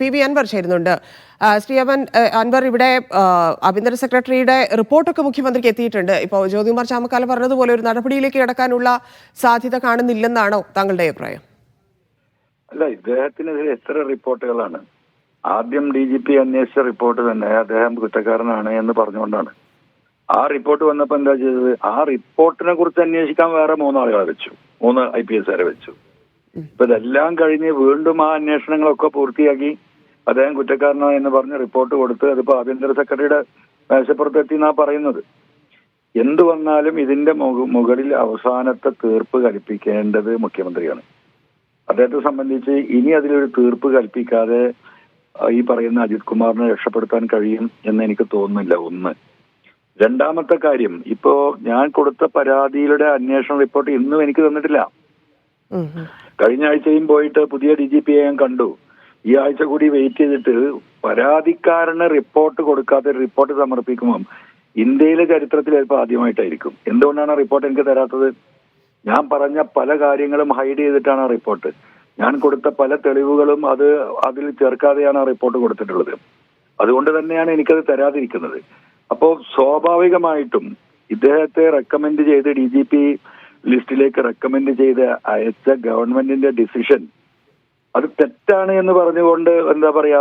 PV Anwar ചേരുന്നുണ്ട്. ശ്രീ അൻവർ, ഇവിടെ ആഭ്യന്തര സെക്രട്ടറിയുടെ റിപ്പോർട്ടൊക്കെ മുഖ്യമന്ത്രിക്ക് എത്തിയിട്ടുണ്ട്. ഇപ്പോൾ ജ്യോതികുമാർ ചാമക്കാല പറഞ്ഞതുപോലെ ഒരു നടപടിയിലേക്ക് കടക്കാനുള്ള സാധ്യത കാണുന്നില്ലെന്നാണോ താങ്കളുടെ അഭിപ്രായം? അല്ല, ഇദ്ദേഹത്തിനെതിരെ എത്ര റിപ്പോർട്ടുകളാണ്? ആദ്യം DGP അന്വേഷിച്ച റിപ്പോർട്ട് തന്നെ അദ്ദേഹം കുറ്റക്കാരനാണ് എന്ന് പറഞ്ഞുകൊണ്ടാണ്. ആ റിപ്പോർട്ട് വന്നപ്പോൾ എന്താ ചെയ്തത്? ആ റിപ്പോർട്ടിനെ കുറിച്ച് അന്വേഷിക്കാൻ വേറെ 3 ആളുകളെ വെച്ചു, 3 IPS വെച്ചു. ഇപ്പൊ ഇതെല്ലാം കഴിഞ്ഞ് വീണ്ടും ആ അന്വേഷണങ്ങളൊക്കെ പൂർത്തിയാക്കി അദ്ദേഹം കുറ്റക്കാരനോ എന്ന് പറഞ്ഞ് റിപ്പോർട്ട് കൊടുത്ത് അതിപ്പോ ആഭ്യന്തര സെക്രട്ടറിയുടെ മേശപ്പുറത്തെത്തി എന്നാ പറയുന്നത്. എന്തു വന്നാലും ഇതിന്റെ മുകളിൽ അവസാനത്തെ തീർപ്പ് കൽപ്പിക്കേണ്ടത് മുഖ്യമന്ത്രിയാണ്. അദ്ദേഹത്തെ സംബന്ധിച്ച് ഇനി അതിലൊരു തീർപ്പ് കൽപ്പിക്കാതെ ഈ പറയുന്ന അജിത് കുമാറിനെ രക്ഷപ്പെടുത്താൻ കഴിയും എന്ന് എനിക്ക് തോന്നുന്നില്ല. ഒന്ന്. രണ്ടാമത്തെ കാര്യം, ഇപ്പോ ഞാൻ കൊടുത്ത പരാതിയുടെ അന്വേഷണ റിപ്പോർട്ട് ഇന്നും എനിക്ക് തന്നിട്ടില്ല. കഴിഞ്ഞ ആഴ്ചയും പോയിട്ട് പുതിയ DGPയെ ഞാൻ കണ്ടു. ഈ ആഴ്ച കൂടി വെയിറ്റ് ചെയ്തിട്ട് പരാതിക്കാരന് റിപ്പോർട്ട് കൊടുക്കാതെ റിപ്പോർട്ട് സമർപ്പിക്കുമ്പം ഇന്ത്യയിലെ ചരിത്രത്തിൽ ചിലപ്പോൾ ആദ്യമായിട്ടായിരിക്കും. എന്തുകൊണ്ടാണ് റിപ്പോർട്ട് എനിക്ക് തരാത്തത്? ഞാൻ പറഞ്ഞ പല കാര്യങ്ങളും ഹൈഡ് ചെയ്തിട്ടാണ് ആ റിപ്പോർട്ട്. ഞാൻ കൊടുത്ത പല തെളിവുകളും അതിൽ ചേർക്കാതെയാണ് ആ റിപ്പോർട്ട് കൊടുത്തിട്ടുള്ളത്. അതുകൊണ്ട് തന്നെയാണ് എനിക്കത് തരാതിരിക്കുന്നത്. അപ്പോൾ സ്വാഭാവികമായിട്ടും ഇദ്ദേഹത്തെ റെക്കമെൻഡ് ചെയ്ത് DGP ലിസ്റ്റിലേക്ക് റെക്കമെൻഡ് ചെയ്ത് അയച്ച ഗവൺമെന്റിന്റെ ഡിസിഷൻ അത് തെറ്റാണ് എന്ന് പറഞ്ഞുകൊണ്ട് എന്താ പറയാ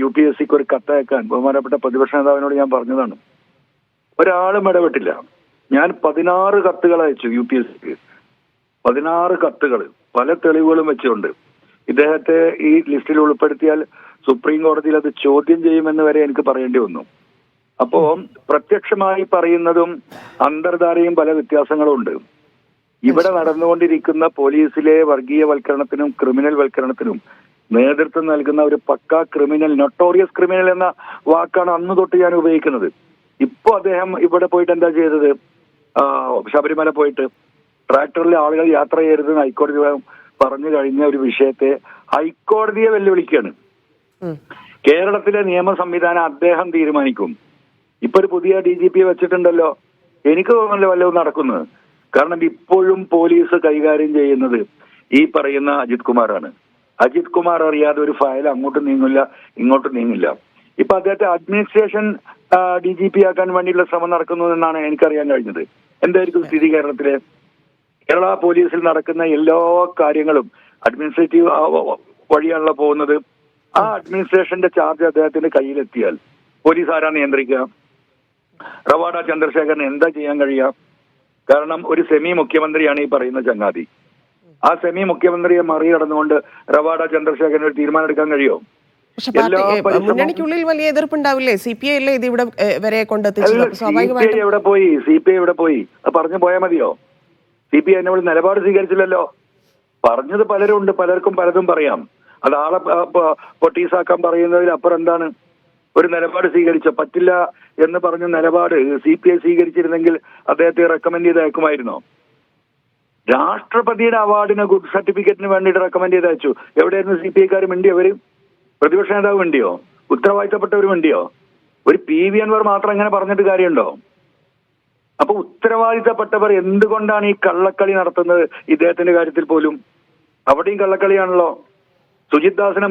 UPSCക്ക് ഒരു കത്തയക്കാൻ ബഹുമാനപ്പെട്ട പ്രതിപക്ഷ നേതാവിനോട് ഞാൻ പറഞ്ഞതാണ്. ഒരാളും ഇടപെട്ടില്ല. ഞാൻ 16 കത്തുകൾ അയച്ചു UPSCക്ക്. 16 കത്തുകൾ പല തെളിവുകളും വെച്ചുകൊണ്ട് ഇദ്ദേഹത്തെ ഈ ലിസ്റ്റിൽ ഉൾപ്പെടുത്തിയാൽ സുപ്രീം കോടതിയിൽ അത് ചോദ്യം ചെയ്യുമെന്ന് വരെ എനിക്ക് പറയേണ്ടി വന്നു. അപ്പോ പ്രത്യക്ഷമായി പറയുന്നതും അന്തർധാരയും പല വ്യത്യാസങ്ങളും ഉണ്ട്. ഇവിടെ നടന്നുകൊണ്ടിരിക്കുന്ന പോലീസിലെ വർഗീയവൽക്കരണത്തിനും ക്രിമിനൽ വൽക്കരണത്തിനും നേതൃത്വം നൽകുന്ന ഒരു പക്കാ ക്രിമിനൽ, നൊട്ടോറിയസ് ക്രിമിനൽ എന്ന വാക്കാണ് അന്ന് തൊട്ട് ഞാൻ ഉപയോഗിക്കുന്നത്. ഇപ്പൊ അദ്ദേഹം ഇവിടെ പോയിട്ട് എന്താ ചെയ്തത്? ശബരിമല പോയിട്ട് ട്രാക്ടറിലെ ആളുകൾ യാത്ര ചെയ്യരുതെന്ന് ഹൈക്കോടതി പറഞ്ഞു കഴിഞ്ഞ ഒരു വിഷയത്തെ ഹൈക്കോടതിയെ വെല്ലുവിളിക്കുകയാണ്. കേരളത്തിലെ നിയമ സംവിധാനം അദ്ദേഹം തീരുമാനിക്കും. ഇപ്പൊ ഒരു പുതിയ DGP വെച്ചിട്ടുണ്ടല്ലോ, എനിക്ക് തോന്നുന്നില്ല വല്ലതും നടക്കുന്നത്. കാരണം ഇപ്പോഴും പോലീസ് കൈകാര്യം ചെയ്യുന്നത് ഈ പറയുന്ന അജിത് കുമാറാണ്. അജിത് കുമാർ അറിയാതെ ഒരു ഫയൽ അങ്ങോട്ടും നീങ്ങില്ല, ഇങ്ങോട്ടും നീങ്ങില്ല. ഇപ്പൊ അദ്ദേഹത്തെ അഡ്മിനിസ്ട്രേഷൻ DGP ആക്കാൻ വേണ്ടിയുള്ള ശ്രമം നടക്കുന്നു എന്നാണ് എനിക്കറിയാൻ കഴിഞ്ഞത്. എന്തായിരിക്കും സ്ഥിതി കേരളത്തിലെ? കേരള പോലീസിൽ നടക്കുന്ന എല്ലാ കാര്യങ്ങളും അഡ്മിനിസ്ട്രേറ്റീവ് വഴിയാണല്ലോ പോകുന്നത്. ആ അഡ്മിനിസ്ട്രേഷന്റെ ചാർജ് അദ്ദേഹത്തിന്റെ കയ്യിലെത്തിയാൽ പോലീസ് ആരാ നിയന്ത്രിക്കുക? റവാഡ ചന്ദ്രശേഖരന് എന്താ ചെയ്യാൻ കഴിയുക? കാരണം ഒരു സെമി മുഖ്യമന്ത്രിയാണ് ഈ പറയുന്ന ചങ്ങാതി. ആ സെമി മുഖ്യമന്ത്രിയെ മറികടന്നുകൊണ്ട് റവാഡ ചന്ദ്രശേഖരന് ഒരു തീരുമാനം എടുക്കാൻ കഴിയുമോ? മുന്നണിക്കുള്ളിൽ വലിയ എതിർപ്പുണ്ടാവില്ലേ? CPI അല്ലേ ഇത് ഇവിടെ വരെ കൊണ്ടെത്തിച്ചത്? CPI എവിടെ പോയി? CPI എവിടെ പോയി? അത് പറഞ്ഞു പോയാൽ മതിയോ? CPI എന്നോട് നിലപാട് സ്വീകരിച്ചില്ലല്ലോ. പറഞ്ഞത് പലരും ഉണ്ട്, പലർക്കും പലതും പറയാം. അത് ആളെ പൊട്ടീസാക്കാൻ പറയുന്നതിൽ അപ്പുറം എന്താണ്? ഒരു നിലപാട് സ്വീകരിച്ചോ? പറ്റില്ല എന്ന് പറഞ്ഞ നിലപാട് CPI സ്വീകരിച്ചിരുന്നെങ്കിൽ അദ്ദേഹത്തെ റെക്കമെൻഡ് ചെയ്ത് അയക്കുമായിരുന്നോ? രാഷ്ട്രപതിയുടെ അവാർഡിന് ഗുഡ് സർട്ടിഫിക്കറ്റിന് വേണ്ടിയിട്ട് റെക്കമെൻഡ് ചെയ്ത് അയച്ചു. എവിടെയായിരുന്നു CPIക്കാർ? മിണ്ടിയോ? അവര് പ്രതിപക്ഷ നേതാവ് മിണ്ടിയോ? ഉത്തരവാദിത്തപ്പെട്ടവർ മിണ്ടിയോ? ഒരു PV അൻവർ മാത്രം ഇങ്ങനെ പറഞ്ഞിട്ട് കാര്യമുണ്ടോ? അപ്പൊ ഉത്തരവാദിത്തപ്പെട്ടവർ എന്തുകൊണ്ടാണ് ഈ കള്ളക്കളി നടത്തുന്നത്? ഇദ്ദേഹത്തിന്റെ കാര്യത്തിൽ പോലും അവിടെയും കള്ളക്കളിയാണല്ലോ. സുജിത് ദാസിനെ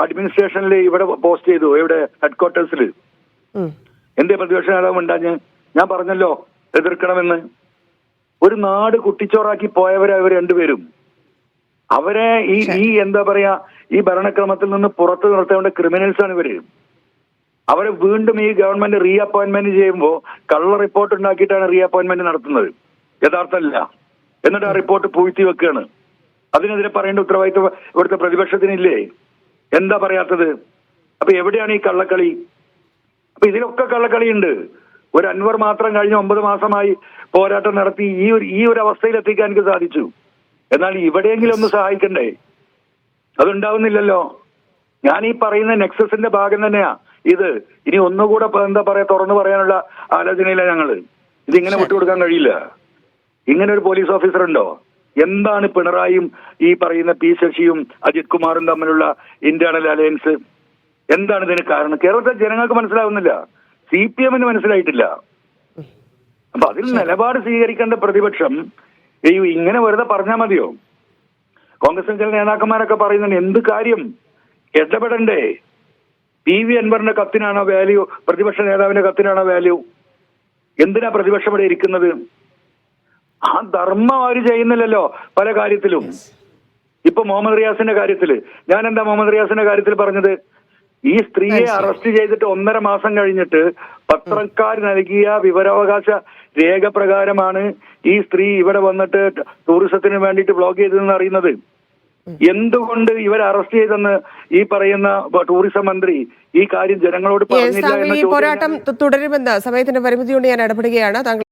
അഡ്മിനിസ്ട്രേഷനിൽ ഇവിടെ പോസ്റ്റ് ചെയ്തു, എവിടെ? ഹെഡ്ക്വാർട്ടേഴ്സിൽ. എന്തേ പ്രതിപക്ഷ നേതാവ് ഉണ്ടാഞ്ഞ്? ഞാൻ പറഞ്ഞല്ലോ എതിർക്കണമെന്ന്. ഒരു നാട് കുട്ടിച്ചോറാക്കി പോയവരെ അവർ രണ്ടുപേരും. അവരെ ഈ എന്താ പറയാ, ഈ ഭരണക്രമത്തിൽ നിന്ന് പുറത്തു നിർത്തേണ്ട ക്രിമിനൽസ് ആണ് ഇവര്. അവരെ വീണ്ടും ഈ ഗവൺമെന്റ് റീ അപ്പോയിന്റ്മെന്റ് ചെയ്യുമ്പോൾ കള്ള റിപ്പോർട്ട് ഉണ്ടാക്കിയിട്ടാണ് റീ അപ്പോയിന്റ്മെന്റ് നടത്തുന്നത്. യഥാർത്ഥമല്ല. എന്നിട്ട് ആ റിപ്പോർട്ട് പൂഴ്ത്തി വെക്കുകയാണ്. അതിനെതിരെ പറയേണ്ട ഉത്തരവാദിത്വം ഇവിടുത്തെ പ്രതിപക്ഷത്തിനില്ലേ? എന്താ പറയാത്തത്? അപ്പൊ എവിടെയാണ് ഈ കള്ളക്കളി? അപ്പൊ ഇതിലൊക്കെ കള്ളക്കളിയുണ്ട്. ഒരു അൻവർ മാത്രം കഴിഞ്ഞ 9 മാസമായി പോരാട്ടം നടത്തി ഈ ഒരു അവസ്ഥയിൽ എത്തിക്കാൻ എനിക്ക് സാധിച്ചു. എന്നാൽ ഇവിടെയെങ്കിലും ഒന്ന് സഹായിക്കണ്ടേ? അതുണ്ടാവുന്നില്ലല്ലോ. ഞാൻ ഈ പറയുന്ന നെക്സസിന്റെ ഭാഗം തന്നെയാ ഇത്. ഇനി ഒന്നുകൂടെ എന്താ പറയാ തുറന്നു പറയാനുള്ള ആലോചനയില്ല ഞങ്ങള്. ഇതിങ്ങനെ വിട്ടുകൊടുക്കാൻ കഴിയില്ല. ഇങ്ങനെ ഒരു പോലീസ് ഓഫീസർ ഉണ്ടോ? എന്താണ് പിണറായിയും ഈ പറയുന്ന P ശശിയും അജിത് കുമാറും തമ്മിലുള്ള ഇന്റേണൽ അലയൻസ്? എന്താണ് ഇതിന് കാരണം? കേരളത്തിലെ ജനങ്ങൾക്ക് മനസ്സിലാവുന്നില്ല, CPMന് മനസ്സിലായിട്ടില്ല. അപ്പൊ അതിൽ നിലപാട് സ്വീകരിക്കേണ്ട പ്രതിപക്ഷം ഇങ്ങനെ വെറുതെ പറഞ്ഞാൽ മതിയോ? കോൺഗ്രസിന്റെ ചില നേതാക്കന്മാരൊക്കെ പറയുന്നുണ്ട്, എന്ത് കാര്യം? ഇടപെടണ്ടേ? PV അൻവറിന്റെ കത്തിനാണോ വാല്യൂ, പ്രതിപക്ഷ നേതാവിന്റെ കത്തിനാണോ വാല്യൂ? എന്തിനാ പ്രതിപക്ഷം ഇവിടെ ഇരിക്കുന്നത്? ആ ധർമ്മം അവര് ചെയ്യുന്നില്ലല്ലോ പല കാര്യത്തിലും. ഇപ്പൊ മുഹമ്മദ് റിയാസിന്റെ കാര്യത്തില് ഞാൻ എന്താ മുഹമ്മദ് റിയാസിന്റെ കാര്യത്തിൽ പറഞ്ഞത്? ഈ സ്ത്രീയെ അറസ്റ്റ് ചെയ്തിട്ട് 1.5 മാസം കഴിഞ്ഞിട്ട് പത്രക്കാർ നൽകിയ വിവരാവകാശ രേഖ പ്രകാരമാണ് ഈ സ്ത്രീ ഇവിടെ വന്നിട്ട് ടൂറിസത്തിന് വേണ്ടിയിട്ട് വ്ലോഗ് ചെയ്തതെന്ന് അറിയുന്നത്. എന്തുകൊണ്ട് ഇവരെ അറസ്റ്റ് ചെയ്തെന്ന് ഈ പറയുന്ന ടൂറിസം മന്ത്രി ഈ കാര്യം ജനങ്ങളോട് പറഞ്ഞില്ല ഈ പോരാട്ടം തുടരുമെന്ന് സമയത്തിന്റെ പരിമിതി കൊണ്ട് ഞാൻ ഇടപെടുകയാണ്. താങ്കൾ